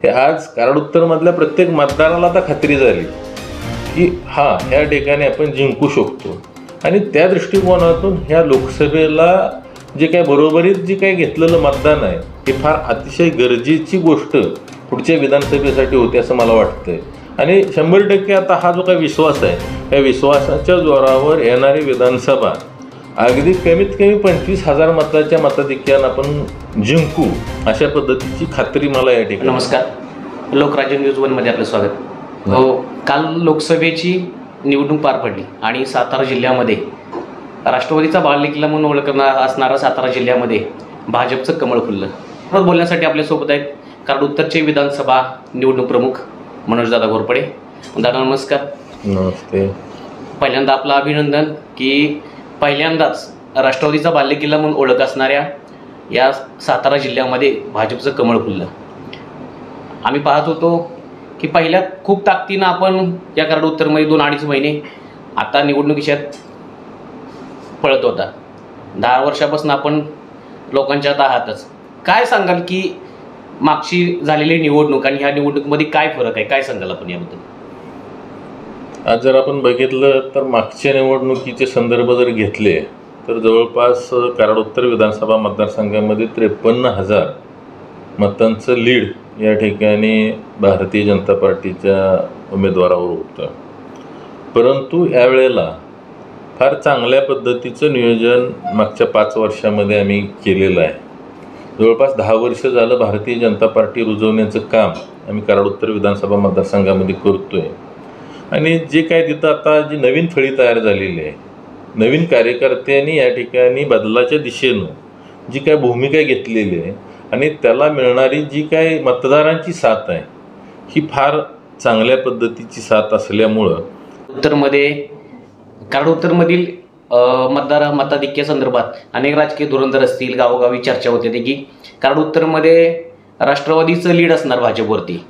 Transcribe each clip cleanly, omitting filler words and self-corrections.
हे आज कराड उत्तर मधल्या प्रत्येक मतदाराला आता खात्री झाली की ह्या ठिकाणी आपण जिंकू शकतो। आणि त्या दृष्टिकोनातून ह्या लोकसभेला जे काय बरोबरीत जे काय घेतलेलं मतदान आहे हे फार अतिशय गरजेची गोष्ट पुढच्या विधानसभेसाठी होती असं मला वाटतंय। आणि 100% आता हा जो काही विश्वास आहे या विश्वासाच्या जोरावर येणारी विधानसभा अगदी कमीत कमी 25,000 मताच्या मताधिक्यानं आपण जिंकू अशा पद्धतीची खात्री मला या ठिकाणी। नमस्कार, लोकराज्य न्यूज 1 मध्ये आपलं स्वागत। काल लोकसभेची निवडणूक पार पडली आणि सातारा जिल्ह्यामध्ये राष्ट्रवादीचा बालेकिल्ला म्हणून ओळखला असणारा सातारा जिल्ह्यामध्ये भाजपचं कमळ फुललं। बोलण्यासाठी आपल्यासोबत आहेत कराड उत्तरचे विधानसभा निवडणूक प्रमुख मनोजदादा घोरपडे। दादा नमस्कार। नमस्ते। पहिल्यांदा आपलं अभिनंदन की पहिल्यांदाच राष्ट्रवादीचा बालेकिल्ला म्हणून ओळख असणाऱ्या या सातारा जिल्ह्यामध्ये भाजपचं कमळ फुललं। आम्ही पाहत होतो की पहिल्या खूप ताकदीनं आपण या कराड उत्तरमध्ये 2-2.5 महिने आता निवडणुकीच्यात पळत होता। 10 वर्षापासून आपण लोकांच्या आहातच। काय सांगाल की मागची झालेली निवडणूक आणि ह्या निवडणुकीमध्ये काय फरक आहे, काय सांगाल आपण याबद्दल? आज जर आपण बघितलं तर मागच्या निवडणुकीचे संदर्भ जर घेतले तर जवळपास कराड उत्तर विधानसभा मतदारसंघामध्ये 53,000 मतांचं लीड या ठिकाणी भारतीय जनता पार्टीच्या उमेदवारावर होतं। परंतु यावेळेला फार चांगल्या पद्धतीचं नियोजन मागच्या 5 वर्षामध्ये आम्ही केलेलं आहे। जवळपास 10 वर्ष झालं भारतीय जनता पार्टी रुजवण्याचं काम आम्ही कराड उत्तर विधानसभा मतदारसंघामध्ये करतोय। आणि जे काय तिथं आता जी नवीन फळी तयार झालेली आहे, नवीन कार्यकर्त्यांनी या ठिकाणी बदलाच्या दिशेनं जी काय भूमिका घेतलेली आहे आणि त्याला मिळणारी जी काय मतदारांची साथ आहे ही फार चांगल्या पद्धतीची साथ असल्यामुळं उत्तरमध्ये कराड उत्तरमधील मताधिक्य संदर्भात अनेक राजकीय धुरंधर असतील, गावोगावी चर्चा होते की कराड उत्तरमध्ये राष्ट्रवादीचं लीड असणार भाजपवरती,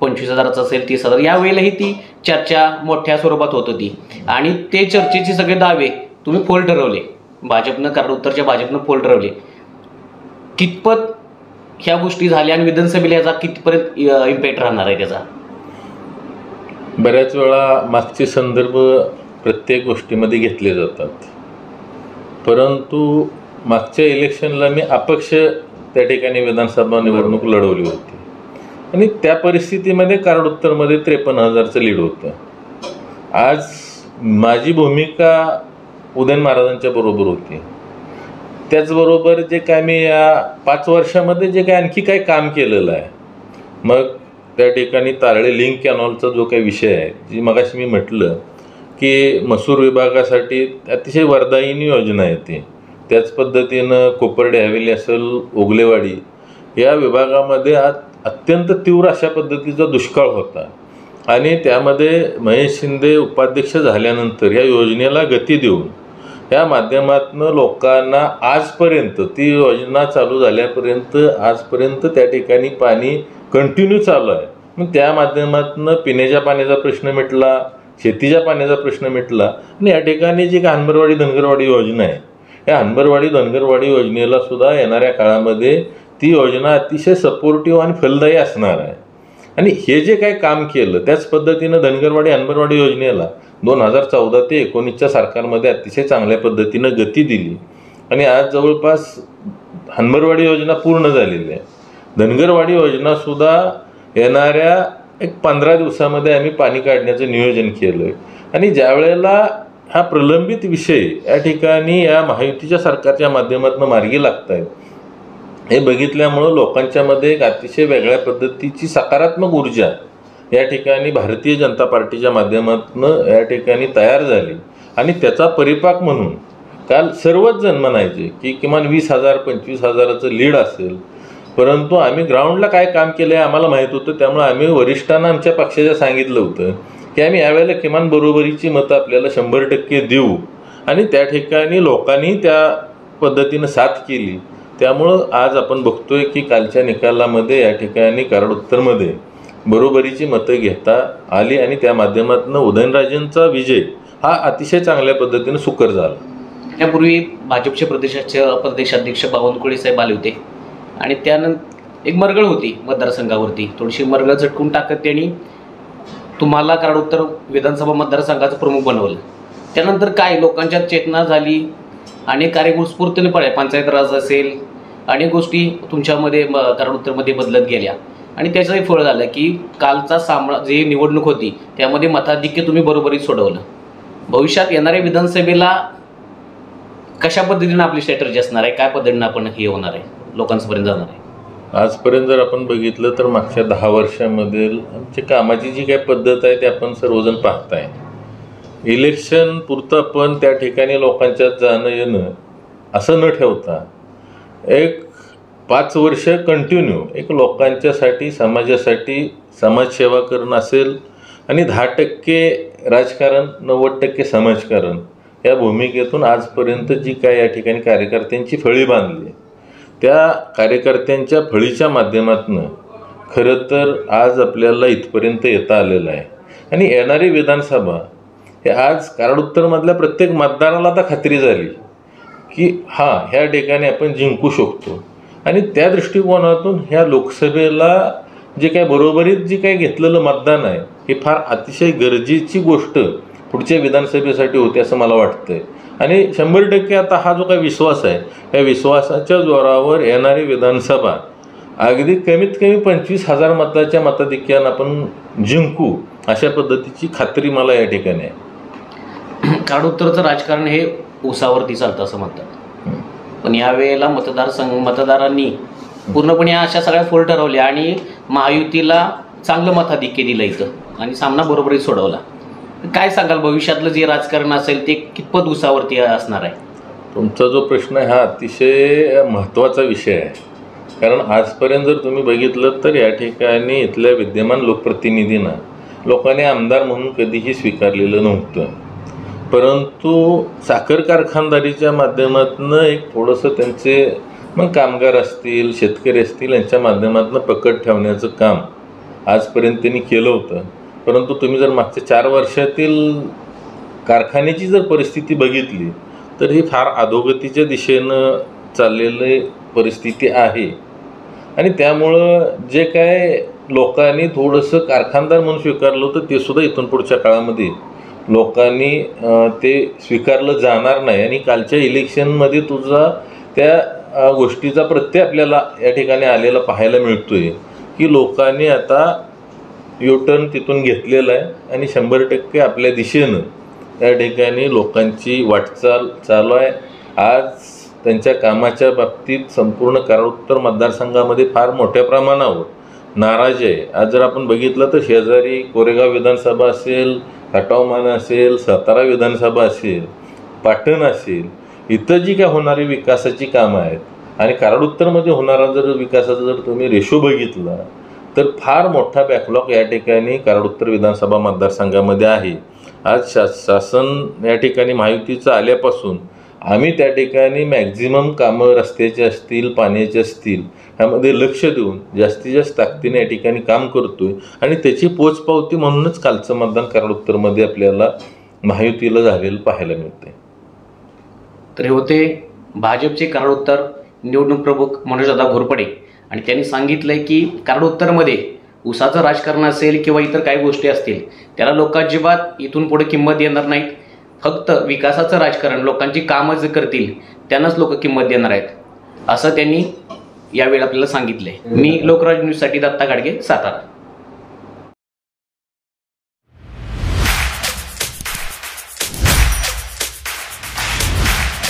25,000 असेल 30,000। यावेळेलाही ती चर्चा मोठ्या स्वरूपात होत होती आणि ते चर्चेचे सगळे दावे तुम्ही फोल ठरवले, भाजपनं कराड उत्तरच्या भाजपनं फोल ठरवले। कितपत ह्या गोष्टी झाल्या आणि विधानसभेला याचा कितपर्यंत इम्पॅक्ट राहणार आहे त्याचा? बऱ्याच वेळा मागचे संदर्भ प्रत्येक गोष्टीमध्ये घेतले जातात, परंतु मागच्या इलेक्शनला मी अपक्ष त्या ठिकाणी विधानसभा निवडणूक लढवली होती आणि त्या परिस्थितीमध्ये कराड उत्तरमध्ये 53,000चं लीड होतं। आज माझी भूमिका उदयन महाराजांच्या बरोबर होती। त्याचबरोबर जे काय मी या 5 वर्षामध्ये जे काय आणखी काय काम केलेलं आहे, मग त्या ठिकाणी तारळे लिंक कॅनॉलचा जो काही विषय आहे, जी मगाशी मी म्हटलं की मसूर विभागासाठी अतिशय वरदायिनी योजना आहे ती, त्याच पद्धतीनं कोपर्डे हवेली असेल, ओगलेवाडी या विभागामध्ये आज अत्यंत तीव्र अशा पद्धतीचा दुष्काळ होता आणि त्यामध्ये महेश शिंदे उपाध्यक्ष झाल्यानंतर या योजनेला गती देऊन या माध्यमातून लोकांना आजपर्यंत ती योजना चालू झाल्यापर्यंत आजपर्यंत त्या ठिकाणी पाणी कंटिन्यू चालू आहे। मग त्या माध्यमातून पिण्याच्या पाण्याचा प्रश्न मिटला, शेतीच्या पाण्याचा प्रश्न मिटला आणि या ठिकाणी जी काय हनबरवाडी धनगरवाडी योजना आहे या हनबरवाडी धनगरवाडी योजनेला सुद्धा येणाऱ्या काळामध्ये ती योजना अतिशय सपोर्टिव्ह आणि फलदायी असणार आहे। आणि हे जे काही काम केलं त्याच पद्धतीनं धनगरवाडी हनबरवाडी योजनेला 2014 ते 2019च्या सरकारमध्ये अतिशय चांगल्या पद्धतीनं गती दिली आणि आज जवळपास हनबरवाडी योजना पूर्ण झालेली आहे। धनगरवाडी योजनासुद्धा येणाऱ्या 15 दिवसामध्ये आम्ही पाणी काढण्याचं नियोजन केलं आहे। आणि ज्या वेळेला हा प्रलंबित विषय या ठिकाणी या महायुतीच्या सरकारच्या माध्यमातून मार्गी लागत आहेत हे बघितल्यामुळं लोकांच्यामध्ये एक अतिशय वेगळ्या पद्धतीची सकारात्मक ऊर्जा या ठिकाणी भारतीय जनता पार्टीच्या माध्यमातून या ठिकाणी तयार झाली आणि त्याचा परिपाक म्हणून काल सर्वच जण म्हणायचे की किमान 20,000 25,000चं लीड असेल, परंतु आम्ही ग्राउंडला काय काम केलं आहे आम्हाला माहीत होतं। त्यामुळे आम्ही वरिष्ठांना आमच्या पक्षाच्या सांगितलं होतं की आम्ही यावेळेला किमान बरोबरीची मतं आपल्याला 100% देऊ आणि त्या ठिकाणी लोकांनी त्या पद्धतीनं साथ केली। त्यामुळं आज आपण बघतोय की कालच्या निकालामध्ये या ठिकाणी कराड उत्तरमध्ये बरोबरीची मतं घेता आली आणि त्या माध्यमातून उदयनराजेंचा विजय हा अतिशय चांगल्या पद्धतीनं सुकर झाला। त्यापूर्वी भाजपचे प्रदेशाध्यक्ष बावनकुळे साहेब आले होते आणि त्यानंतर एक मरगळ होती मतदारसंघावरती, थोडीशी मरगळ झटकून टाकत त्यांनी तुम्हाला कराड उत्तर विधानसभा मतदारसंघाचं प्रमुख बनवलं. त्यानंतर काय लोकांच्यात चेतना झाली, अनेक कार्य उत्स्फूर्तपणे पडले, पंचायत राज असेल, अनेक गोष्टी तुमच्यामध्ये कराड उत्तरमध्ये बदलत गेल्या आणि त्याचंही फळ झालं की कालचा सामना जे निवडणूक होती त्यामध्ये मताधिक्य तुम्ही बरोबरीत सोडवलं. भविष्यात येणाऱ्या विधानसभेला कशा पद्धतीने आपली स्ट्रॅटर्जी असणार आहे, काय पद्धतीने आपण हे होणार आहे, लोकांपर्यंत जाणार आहे? आजपर्यंत जर आपण बघितलं तर मागच्या 10 वर्षामधील आमच्या कामाची जी काही पद्धत आहे ते आपण सर्वजण पाहताय. इलेक्शन पुरतं आपण त्या ठिकाणी लोकांच्यात जाणं येणं असं न ठेवता एक 5 वर्ष कंटिन्यू एक लोकांच्यासाठी समाजासाठी समाजसेवा करणं असेल आणि 10% राजकारण 90% समाजकारण या भूमिकेतून आजपर्यंत जी काय या ठिकाणी कार्यकर्त्यांची फळी बांधली, त्या कार्यकर्त्यांच्या फळीच्या माध्यमातून खरं तर आज आपल्याला इथपर्यंत येता आलेलं आहे. आणि येणारी विधानसभा हे आज कराड उत्तरमधल्या प्रत्येक मतदाराला आता खात्री झाली की ह्या ठिकाणी आपण जिंकू शकतो. आणि त्या दृष्टिकोनातून ह्या लोकसभेला जे काय बरोबरीत जे काही घेतलेलं मतदान आहे हे फार अतिशय गरजेची गोष्ट पुढच्या विधानसभेसाठी होती असं मला वाटतंय. आणि 100% आता हा जो काही विश्वास आहे या विश्वासाच्या जोरावर येणारी विधानसभा अगदी कमीत कमी 25,000 मताच्या मताधिक्यानं आपण जिंकू अशा पद्धतीची खात्री मला या ठिकाणी आहे. कराड उत्तरचं राजकारण हे ऊसावरती चालतं असं म्हणतात, पण यावेळेला मतदारांनी पूर्णपणे अशा सगळ्या फोल ठरवल्या आणि महायुतीला चांगलं मताधिक्य दिलं इथं आणि सामना बरोबरीत सोडवला. काय सांगाल भविष्यातलं जे राजकारण असेल ते कितपत ऊसावरती असणार आहे? तुमचा जो प्रश्न आहे हा अतिशय महत्त्वाचा विषय आहे. कारण आजपर्यंत जर तुम्ही बघितलं तर या ठिकाणी इथल्या विद्यमान लोकप्रतिनिधींना लोकांनी आमदार म्हणून कधीही स्वीकारलेलं नव्हतं. परंतु साखर कारखानदारीच्या माध्यमातून एक थोडंसं त्यांचे मग कामगार असतील, शेतकरी असतील यांच्या माध्यमातून पकड ठेवण्याचं काम आजपर्यंत त्यांनी केलं होतं. परंतु तुम्ही जर मागच्या 4 वर्षातील कारखान्याची जर परिस्थिती बघितली तर ही फार अधोगतीच्या दिशेनं चाललेली परिस्थिती आहे. आणि त्यामुळं जे काय लोकांनी थोडंसं कारखानदार म्हणून स्वीकारलं होतं ते सुद्धा इथून पुढच्या काळामध्ये लोकांनी ते स्वीकारलं जाणार नाही. आणि कालच्या इलेक्शनमध्ये तुझा त्या गोष्टीचा प्रत्यय आपल्याला या ठिकाणी आलेला पाहायला मिळतोय की लोकांनी आता युटर्न तिथून घेतलेला आहे आणि 100% आपल्या दिशेनं त्या ठिकाणी लोकांची वाटचाल चालू आहे. आज त्यांच्या कामाच्या बाबतीत संपूर्ण कराड उत्तर मतदारसंघामध्ये फार मोठ्या प्रमाणावर नाराज आहे. आज जर आपण बघितलं तर शेजारी कोरेगाव विधानसभा असेल, खटावमान असेल, सातारा विधानसभा असेल, पाटण असेल, इथं जी काय होणारी विकासाची कामं आहेत आणि कराड उत्तरमध्ये होणारा जर विकासाचा जर तुम्ही रेशो बघितला तर फार मोठा बॅकलॉग या ठिकाणी कराड उत्तर विधानसभा मतदारसंघामध्ये आहे. आज शासन या ठिकाणी महायुतीचं आल्यापासून आम्ही त्या ठिकाणी मॅक्झिमम कामं रस्त्याचे असतील, पाण्याचे असतील ह्यामध्ये लक्ष देऊन जास्तीत जास्त ताकदीने या ठिकाणी काम करतोय. आणि त्याची पोचपावती म्हणूनच कालचं मतदान कराड उत्तरमध्ये आपल्याला महायुतीला झालेलं पाहायला मिळते. तर हे होते भाजपचे कराड उत्तर निवडणूक प्रमुख मनोजदादा घोरपडे आणि त्यांनी सांगितलंय की कराड उत्तरमध्ये ऊसाचं राजकारण असेल किंवा इतर काही गोष्टी असतील त्याला लोक अजिबात इथून पुढे किंमत देणार नाहीत. फक्त विकासाचं राजकारण लोकांची कामं जे करतील त्यांनाच लोक किंमत देणार आहेत असं त्यांनी यावेळी आपल्याला सांगितलंय. मी लोकराज न्यूजसाठी दत्ता गाडगे, सातारा.